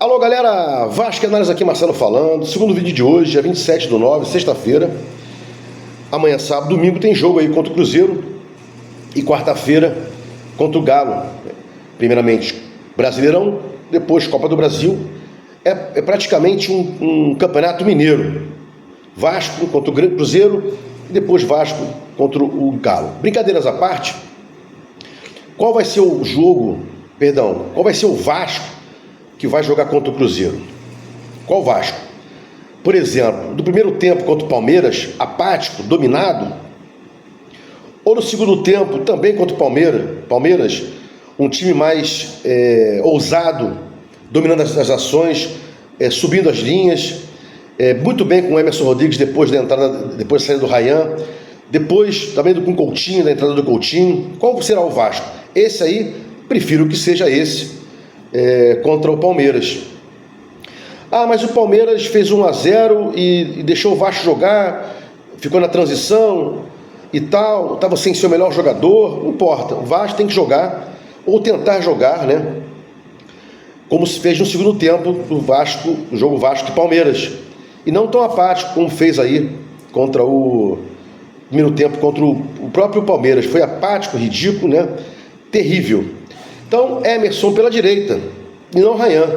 Alô galera, Vasco Análise aqui, Marcelo falando. Segundo vídeo de hoje, dia 27/9, sexta-feira. Amanhã, sábado, domingo tem jogo aí contra o Cruzeiro. E quarta-feira contra o Galo. Primeiramente Brasileirão, depois Copa do Brasil. É praticamente um campeonato mineiro. Vasco contra o Cruzeiro e depois Vasco contra o Galo. Brincadeiras à parte, qual vai ser o jogo, qual vai ser o Vasco que vai jogar contra o Cruzeiro? Qual Vasco? Por exemplo, do primeiro tempo contra o Palmeiras, apático, dominado, ou no segundo tempo também contra o Palmeiras, um time mais ousado, dominando as ações, subindo as linhas, muito bem com o Emerson Rodrigues depois da saída do Ryan, depois também com o Coutinho, da entrada do Coutinho. Qual será o Vasco? Esse aí, prefiro que seja esse, contra o Palmeiras. Mas o Palmeiras fez 1-0 e deixou o Vasco jogar, ficou na transição e tal, estava sem ser o melhor jogador. Não importa, o Vasco tem que jogar, ou tentar jogar, né? Como se fez no segundo tempo do jogo Vasco e Palmeiras. E não tão apático como fez aí contra o primeiro tempo contra o próprio Palmeiras. Foi apático, ridículo, né? Terrível. Então, Emerson pela direita e não Ryan.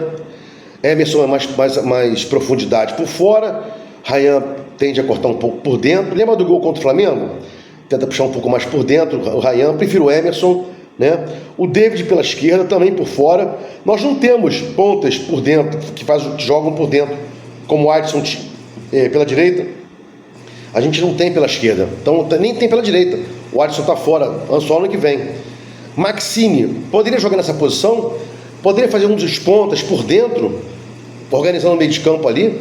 Emerson é mais profundidade por fora, Ryan tende a cortar um pouco por dentro. Lembra do gol contra o Flamengo? Tenta puxar um pouco mais por dentro, o Ryan, prefiro o Emerson, né? O David pela esquerda, também por fora. Nós não temos pontas por dentro, que jogam por dentro, como o Adson pela direita. A gente não tem pela esquerda, então nem tem pela direita. O Adson está fora, só ano que vem. Maxime poderia jogar nessa posição, poderia fazer um dos pontas por dentro, organizando o meio de campo ali,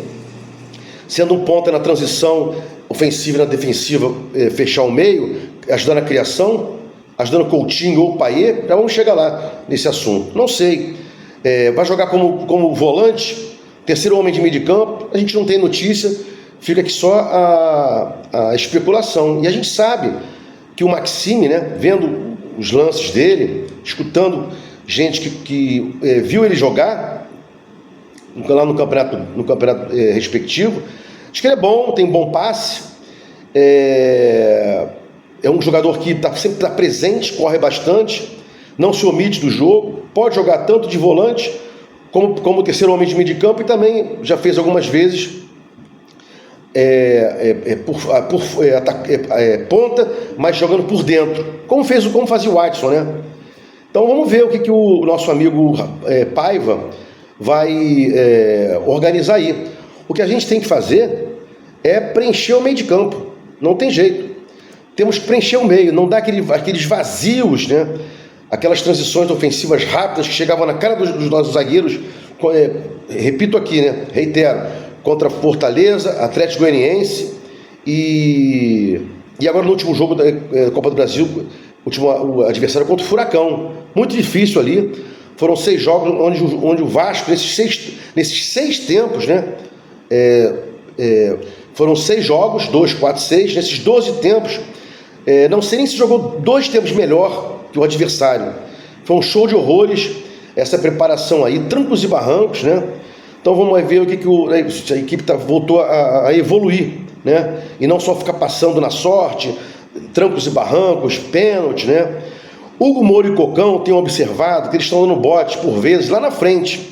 sendo um ponta na transição ofensiva e na defensiva, fechar o meio, ajudando a criação, ajudando o Coutinho ou o Payet. Já vamos chegar lá nesse assunto. Não sei, vai jogar como volante, terceiro homem de meio de campo, a gente não tem notícia, fica aqui só a especulação. E a gente sabe que o Maxime, né, vendo os lances dele, escutando gente que viu ele jogar lá no campeonato respectivo, acho que ele é bom, tem bom passe, é um jogador que sempre está presente, corre bastante, não se omite do jogo, pode jogar tanto de volante como terceiro homem de meio de campo, e também já fez algumas vezes ponta, mas jogando por dentro, como fazia o Adson, né? Então vamos ver o que o nosso amigo Paiva vai organizar aí. O que a gente tem que fazer é preencher o meio de campo, não tem jeito. Temos que preencher o meio, não dar aqueles vazios, né? Aquelas transições ofensivas rápidas que chegavam na cara dos nossos zagueiros. Repito aqui, né? Reitero, contra Fortaleza, Atlético Goianiense e agora no último jogo da Copa do Brasil, o adversário contra o Furacão. Muito difícil ali. Foram 6 jogos onde o Vasco, nesses 6 tempos, né? Foram 6 jogos, 2, 4, 6. Nesses 12 tempos, não sei nem se jogou 2 tempos melhor que o adversário. Foi um show de horrores essa preparação aí, trancos e barrancos, né? Então vamos ver o que a equipe voltou a evoluir, né? E não só ficar passando na sorte, trancos e barrancos, pênalti, né? Hugo Moura e Cocão têm observado que eles estão dando bote por vezes lá na frente.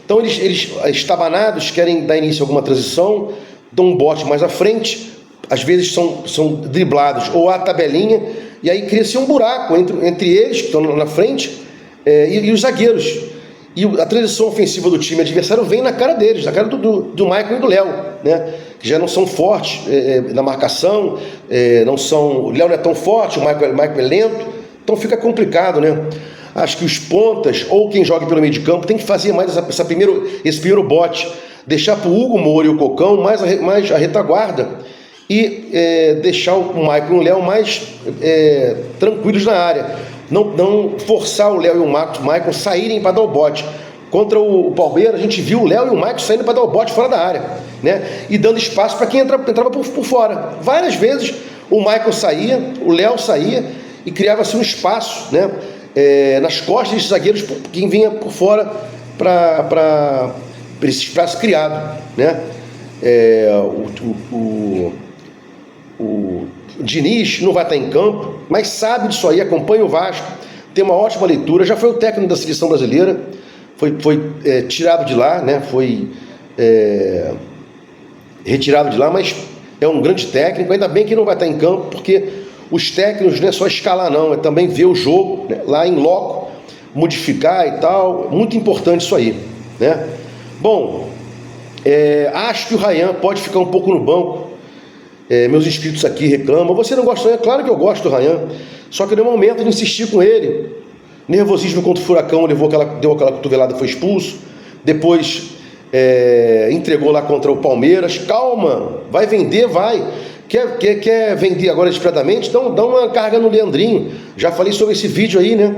Então eles estabanados, querem dar início a alguma transição, dão um bote mais à frente, às vezes são driblados ou a tabelinha, e aí cria-se um buraco entre eles, que estão na frente, e os zagueiros. E a transição ofensiva do time adversário vem na cara deles, na cara do Michael e do Léo, né? Que já não são fortes na marcação, o Léo não é tão forte, o Michael é lento, então fica complicado, né? Acho que os pontas, ou quem joga pelo meio de campo, tem que fazer mais esse primeiro bote, deixar para o Hugo Moura e o Cocão mais a retaguarda e deixar o Michael e o Léo mais tranquilos na área. Não forçar o Léo e o Michael saírem para dar o bote. Contra o Palmeiras, a gente viu o Léo e o Michael saindo para dar o bote fora da área, né? E dando espaço para quem entrava por fora. Várias vezes o Michael saía, o Léo saía e criava-se um espaço, né? Nas costas desses zagueiros, quem vinha por fora para esse espaço criado, né? O Diniz não vai estar em campo, mas sabe disso aí, acompanha o Vasco, tem uma ótima leitura, já foi o técnico da seleção brasileira, foi tirado de lá, né? Foi retirado de lá, mas é um grande técnico. Ainda bem que não vai estar em campo, porque os técnicos não é só escalar não, é também ver o jogo, né, lá em loco, modificar e tal, muito importante isso aí, né? Bom, acho que o Ryan pode ficar um pouco no banco. Meus inscritos aqui reclamam, você não gosta do Ryan? Claro que eu gosto do Ryan, só que no momento de insistir com ele, nervosismo contra o Furacão, deu aquela cotovelada, foi expulso, depois entregou lá contra o Palmeiras. Calma, vai vender, vai. Quer vender agora desesperadamente? Então dá uma carga no Leandrinho. Já falei sobre esse vídeo aí, né?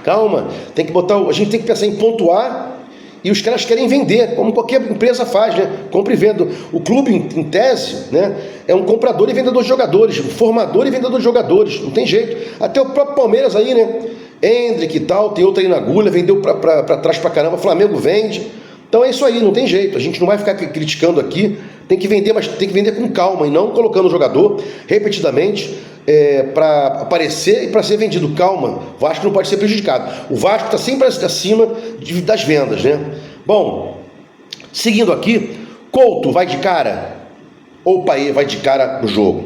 Calma, a gente tem que pensar em pontuar, e os caras querem vender, como qualquer empresa faz, né? Compra e venda. O clube, em tese, né, é um comprador e vendedor de jogadores, um formador e vendedor de jogadores, não tem jeito. Até o próprio Palmeiras aí, né? Hendrick e tal, tem outra aí na agulha, vendeu para trás pra caramba, Flamengo vende. Então é isso aí, não tem jeito, a gente não vai ficar criticando aqui, tem que vender, mas tem que vender com calma e não colocando o jogador repetidamente para aparecer e para ser vendido. Calma, o Vasco não pode ser prejudicado. O Vasco está sempre acima das vendas, né? Bom, seguindo aqui, Couto vai de cara ou o Payet vai de cara no jogo?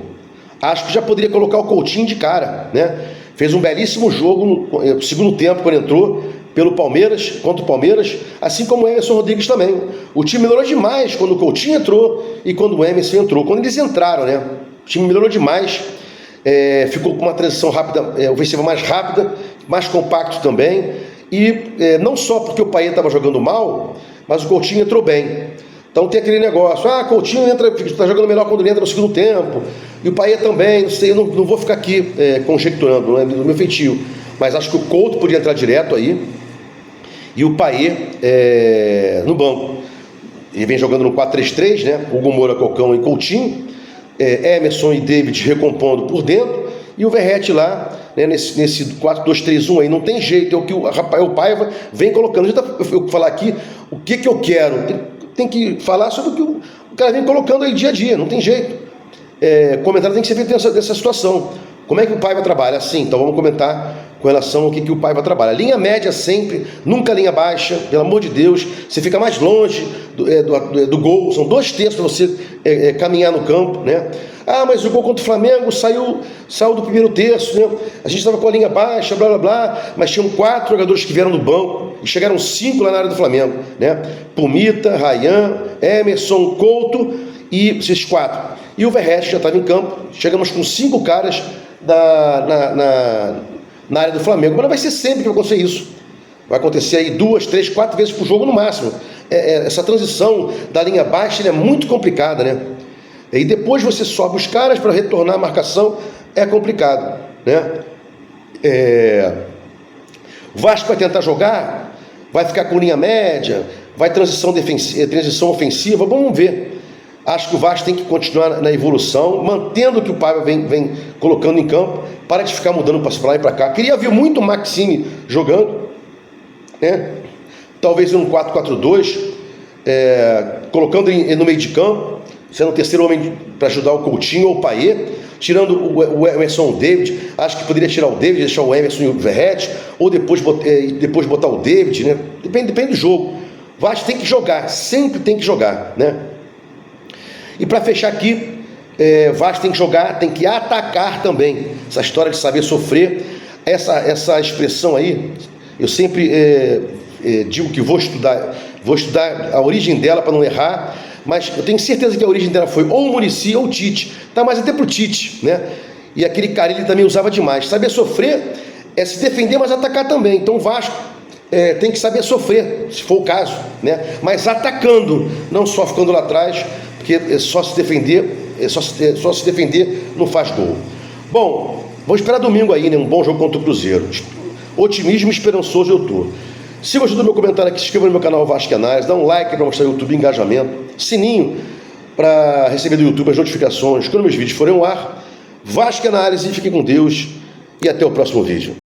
Acho que já poderia colocar o Coutinho de cara, né? Fez um belíssimo jogo no segundo tempo quando entrou pelo Palmeiras, contra o Palmeiras, assim como o Emerson Rodrigues também. O time melhorou demais quando o Coutinho entrou e quando o Emerson entrou. Quando eles entraram, né? O time melhorou demais, ficou com uma transição rápida, ofensiva mais rápida, mais compacto também. E não só porque o Payet estava jogando mal, mas o Coutinho entrou bem. Então tem aquele negócio, Coutinho está jogando melhor quando ele entra no segundo tempo, e o Payet também, não sei, eu não vou ficar aqui conjecturando, não é do meu feitio, mas acho que o Couto podia entrar direto aí, e o Payet no banco. Ele vem jogando no 4-3-3, né? Hugo Moura, Cocão e Coutinho, Emerson e David recompondo por dentro, e o Verratti lá, né, nesse 4-2-3-1 aí, não tem jeito, é o que o Rafael Paiva vem colocando. Eu vou falar aqui o que eu quero, tem que falar sobre o que o cara vem colocando aí dia a dia, não tem jeito. Comentário tem que ser feito dessa situação. Como é que o Paiva trabalha? Assim, então vamos comentar com relação ao que o Paiva trabalha. Linha média sempre, nunca linha baixa, pelo amor de Deus, você fica mais longe do gol, são 2 terços para você caminhar no campo, né? Mas o gol contra o Flamengo saiu do primeiro terço, né? A gente estava com a linha baixa, blá blá blá, mas tinham 4 jogadores que vieram do banco e chegaram 5 lá na área do Flamengo, né? Pumita, Ryan, Emerson, Couto e esses 4. E o Verratti já estava em campo, chegamos com 5 caras na área do Flamengo, mas não vai ser sempre que vai acontecer isso. Vai acontecer aí 2, 3, 4 vezes por jogo no máximo. Essa transição da linha baixa é muito complicada, né? E depois você sobe os caras para retornar a marcação, é complicado, né? O Vasco vai tentar jogar, vai ficar com linha média, vai transição ofensiva, vamos ver. Acho que o Vasco tem que continuar na evolução, mantendo o que o Paiva vem colocando em campo, para de ficar mudando para lá e para cá. Queria ver muito o Maxime jogando, né? Talvez um 4-4-2, colocando ele no meio de campo, sendo o terceiro homem para ajudar o Coutinho ou o Payet, tirando o Emerson ou o David. Acho que poderia tirar o David, deixar o Emerson e o Verratti, ou depois botar o David, né? Depende do jogo. O Vasco tem que jogar, sempre tem que jogar, né? E para fechar aqui, Vasco tem que jogar, tem que atacar também. Essa história de saber sofrer, essa expressão aí, eu sempre digo que vou estudar a origem dela para não errar, mas eu tenho certeza que a origem dela foi ou o Muricy ou o Tite, tá mais até pro Tite, né? E aquele cara ele também usava demais. Saber sofrer é se defender, mas atacar também. Então o Vasco tem que saber sofrer, se for o caso, né? Mas atacando, não só ficando lá atrás, porque só se defender não faz gol. Bom, vamos esperar domingo aí, né? Um bom jogo contra o Cruzeiro. Otimismo esperançoso eu tô. Se gostou do meu comentário aqui, se inscreva no meu canal Vasco Análise, dá um like para mostrar o YouTube engajamento, sininho para receber do YouTube as notificações quando meus vídeos forem ao ar. Vasco Análise, fique com Deus e até o próximo vídeo.